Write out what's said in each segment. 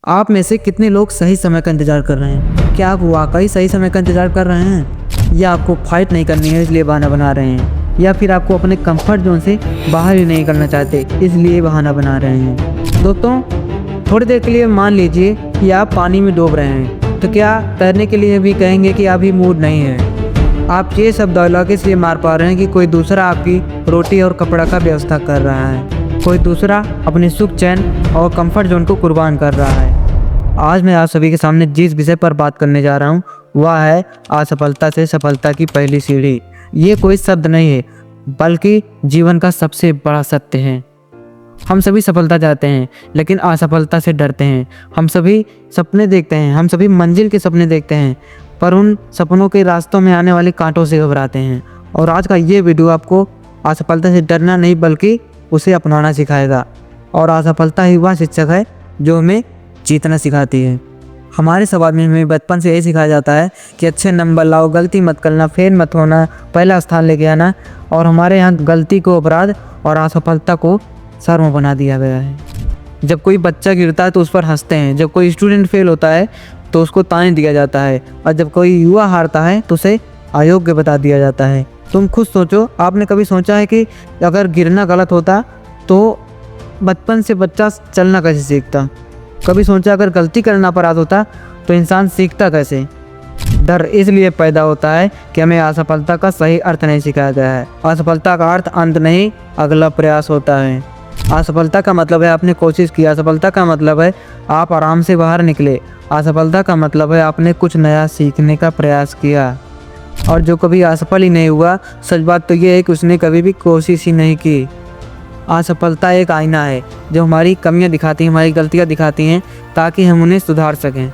आप में से कितने लोग सही समय का इंतज़ार कर रहे हैं? क्या आप वाकई सही समय का इंतज़ार कर रहे हैं, या आपको फाइट नहीं करनी है इसलिए बहाना बना रहे हैं, या फिर आपको अपने कंफर्ट जोन से बाहर ही नहीं करना चाहते इसलिए बहाना बना रहे हैं? दोस्तों, थोड़ी देर के लिए मान लीजिए कि आप पानी में डूब रहे हैं, तो क्या तैरने के लिए भी कहेंगे कि अभी मूड नहीं है? आप ये सब डायलॉग इसलिए मार पा रहे हैं कि कोई दूसरा आपकी रोटी और कपड़ा का व्यवस्था कर रहा है, कोई दूसरा अपने सुख चैन और कंफर्ट जोन को कुर्बान कर रहा है। आज मैं आप सभी के सामने जिस विषय पर बात करने जा रहा हूँ वह है असफलता से सफलता की पहली सीढ़ी। ये कोई शब्द नहीं है, बल्कि जीवन का सबसे बड़ा सत्य है। हम सभी सफलता चाहते हैं, लेकिन असफलता से डरते हैं। हम सभी सपने देखते हैं, हम सभी मंजिल के सपने देखते हैं, पर उन सपनों के रास्तों में आने वाले कांटों से घबराते हैं। और आज का ये वीडियो आपको असफलता से डरना नहीं, बल्कि उसे अपनाना सिखाएगा। और असफलता ही वह शिक्षक है जो हमें जीतना सिखाती है। हमारे समाज में हमें बचपन से यही सिखाया जाता है कि अच्छे नंबर लाओ, गलती मत करना, फेल मत होना, पहला स्थान लेके आना। और हमारे यहाँ गलती को अपराध और असफलता को शर्म बना दिया गया है। जब कोई बच्चा गिरता है तो उस पर हंसते हैं, जब कोई स्टूडेंट फेल होता है तो उसको ताने दिया जाता है, और जब कोई युवा हारता है तो उसे अयोग्य बता दिया जाता है। तुम खुद सोचो, आपने कभी सोचा है कि अगर गिरना गलत होता तो बचपन से बच्चा चलना कैसे सीखता? कभी सोचा अगर गलती करना अपराध होता तो इंसान सीखता कैसे? डर इसलिए पैदा होता है कि हमें असफलता का सही अर्थ नहीं सिखाया गया है। असफलता का अर्थ अंत नहीं, अगला प्रयास होता है। असफलता का मतलब है आपने कोशिश की। असफलता का मतलब है आप आराम से बाहर निकले। असफलता का मतलब है आपने कुछ नया सीखने का प्रयास किया। और जो कभी असफल ही नहीं हुआ, सच बात तो ये है कि उसने कभी भी कोशिश ही नहीं की। असफलता एक आईना है जो हमारी कमियां दिखाती हैं, हमारी गलतियां दिखाती हैं, ताकि हम उन्हें सुधार सकें।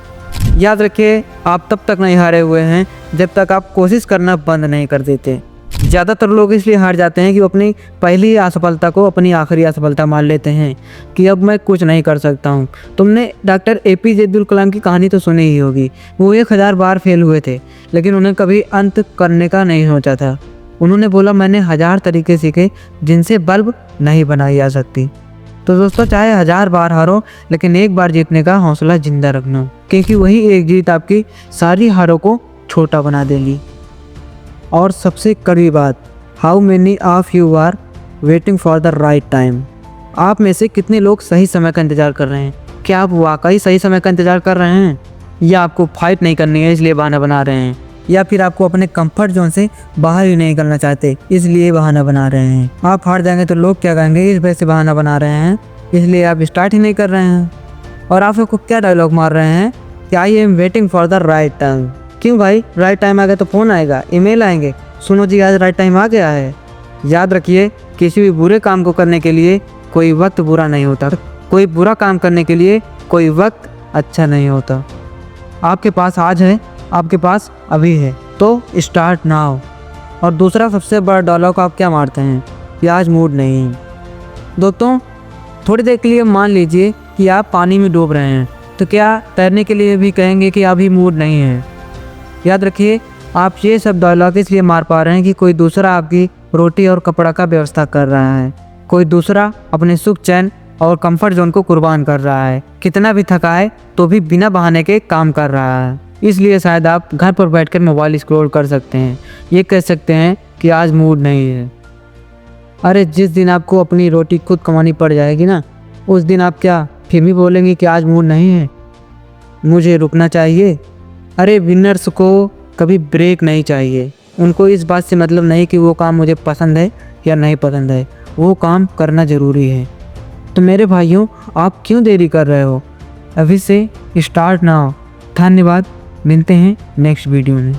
याद रखिए, आप तब तक नहीं हारे हुए हैं जब तक आप कोशिश करना बंद नहीं कर देते। ज़्यादातर लोग इसलिए हार जाते हैं कि वो अपनी पहली असफलता को अपनी आखिरी असफलता मान लेते हैं कि अब मैं कुछ नहीं कर सकता हूँ। तुमने डॉक्टर APJ अब्दुल कलाम की कहानी तो सुनी ही होगी। वो 1000 बार फेल हुए थे, लेकिन उन्हें कभी अंत करने का नहीं सोचा था। उन्होंने बोला, मैंने 1000 तरीके सीखे जिनसे बल्ब नहीं बनाई जा सकती। तो दोस्तों, चाहे 1000 बार हारो, लेकिन एक बार जीतने का हौसला जिंदा रखना, क्योंकि वही एक जीत आपकी सारी हारों को छोटा बना देगी। और सबसे कड़वी बात, how many of you are waiting for the right time? आप में से कितने लोग सही समय का इंतज़ार कर रहे हैं? क्या आप वाकई सही समय का इंतज़ार कर रहे हैं, या आपको फाइट नहीं करनी है इसलिए बहाना बना रहे हैं, या फिर आपको अपने कंफर्ट जोन से बाहर ही नहीं निकलना चाहते इसलिए बहाना बना रहे हैं? आप हार जाएंगे तो लोग क्या कहेंगे, इस वजह से बहाना बना रहे हैं, इसलिए आप स्टार्ट ही नहीं कर रहे हैं। और आप सबको क्या डायलॉग मार रहे हैं कि I am waiting for the right time? क्यों भाई, राइट टाइम आ गया तो फ़ोन आएगा, ईमेल आएंगे, सुनो जी आज राइट टाइम आ गया है। याद रखिए, किसी भी बुरे काम को करने के लिए कोई वक्त बुरा नहीं होता, कोई बुरा काम करने के लिए कोई वक्त अच्छा नहीं होता। आपके पास आज है, आपके पास अभी है, तो स्टार्ट नाउ। और दूसरा सबसे बड़ा डायलॉग आप क्या मारते हैं कि आज मूड नहीं है। दोस्तों, थोड़ी देर के लिए मान लीजिए कि आप पानी में डूब रहे हैं, तो क्या तैरने के लिए भी कहेंगे कि अभी मूड नहीं है? याद रखिए, आप ये सब डायलॉग इसलिए मार पा रहे हैं कि कोई दूसरा आपकी रोटी और कपड़ा का व्यवस्था कर रहा है, कोई दूसरा अपने सुख चैन और कंफर्ट जोन को कुर्बान कर रहा है। कितना भी थका है तो भी बिना बहाने के काम कर रहा है। इसलिए शायद आप घर पर बैठकर मोबाइल स्क्रॉल कर सकते हैं, ये कह सकते हैं कि आज मूड नहीं है। अरे जिस दिन आपको अपनी रोटी खुद कमानी पड़ जाएगी ना, उस दिन आप क्या फिर भी बोलेंगे कि आज मूड नहीं है, मुझे रुकना चाहिए? अरे विनर्स को कभी ब्रेक नहीं चाहिए। उनको इस बात से मतलब नहीं कि वो काम मुझे पसंद है या नहीं पसंद है, वो काम करना ज़रूरी है। तो मेरे भाइयों, आप क्यों देरी कर रहे हो? अभी से स्टार्ट नाउ। धन्यवाद, मिलते हैं नेक्स्ट वीडियो में।